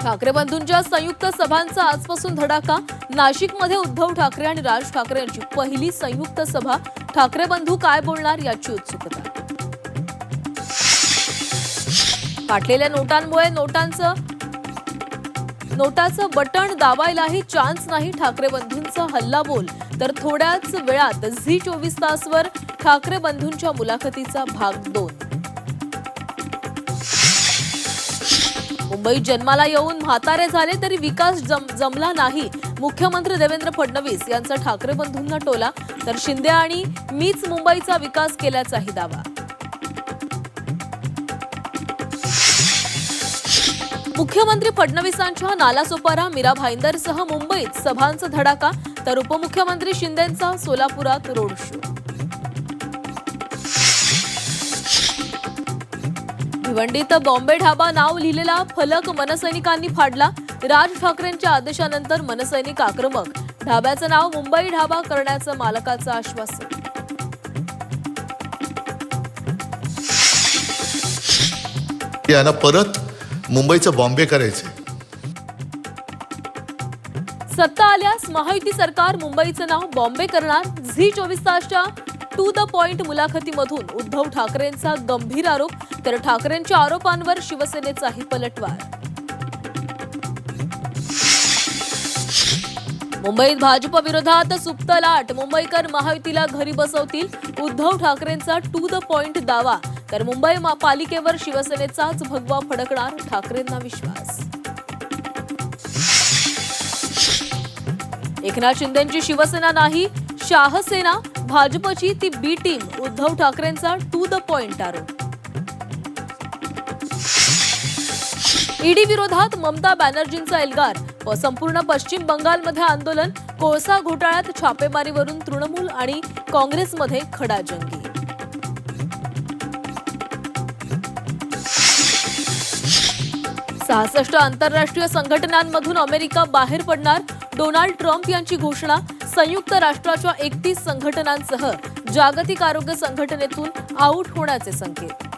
ठाकरे बंधूंच्या संयुक्त सभांचा आजपासून धडाका। नाशिकमध्ये उद्धव ठाकरे आणि राज ठाकरे यांची पहिली संयुक्त सभा। ठाकरे बंधू काय बोलणार याची उत्सुकता। फाटलेल्या नोटांमुळे नोटाचं बटण दाबायलाही चान्स नाही। ठाकरे बंधूंचा हल्लाबोल। तर थोड्याच वेळात झी 24 तासवर ठाकरे बंधूंच्या मुलाखतीचा भाग 2। मुंबईत जन्माला येऊन म्हातारे झाले तरी विकास जमला नाही। मुख्यमंत्री देवेंद्र फडणवीस यांचा ठाकरे बंधूंना टोला। तर शिंदे आणि मीच मुंबईचा विकास केल्याचाही दावा। मुख्यमंत्री फडणवीसांच्या नालासोपारा मीरा भाईंदरसह मुंबईत सभांचा धडाका। तर उपमुख्यमंत्री शिंदेंचा सोलापुरात रोड शो। भिवंडीत बॉम्बे ढाबा नाव लिहिलेला फलक मनसैनिकांनी फाडला। राज ठाकरेंच्या आदेशानंतर मनसैनिक आक्रमक। ढाब्याचं नाव मुंबई ढाबा करण्याचं मालकाचं आश्वासन। यांना परत मुंबईचं बॉम्बे करायचे। सत्ता आल्यास महायुती सरकार मुंबईचं नाव बॉम्बे करणार। झी 24 तासच्या टू द पॉइंट मुलाखतीमधून उद्धव ठाकरेंचा गंभीर आरोप। तर ठाकरेंच्या आरोपांवर शिवसेनेचाही पलटवार। मुंबईत भाजप विरोधात सुप्त लाट। मुंबईकर महायुतीला घरी बसवतील। उद्धव ठाकरेंचा टू द पॉइंट दावा। तर मुंबई पालिकेवर शिवसेनेचाच भगवा फडकणार। ठाकरेंना विश्वास। एकनाथ शिंदेंची शिवसेना नाही शाहसेना। भाजपची ती बी टीम। उद्धव ठाकरेंचा टू द पॉइंट आरोप। ईडी विरोधात ममता बॅनर्जींचा एल्गार। संपूर्ण पश्चिम बंगालमध्ये आंदोलन। कोळसा घोटाळ्यात छापेमारीवरून तृणमूल आणि काँग्रेसमध्ये खडाजंगी। 66 आंतरराष्ट्रीय संघटनांमधून अमेरिका बाहेर पडणार। डोनाल्ड ट्रम्प यांची घोषणा। संयुक्त राष्ट्राच्या 31 संघटनांसह जागतिक आरोग्य संघटनेतून आऊट होण्याचे संकेत।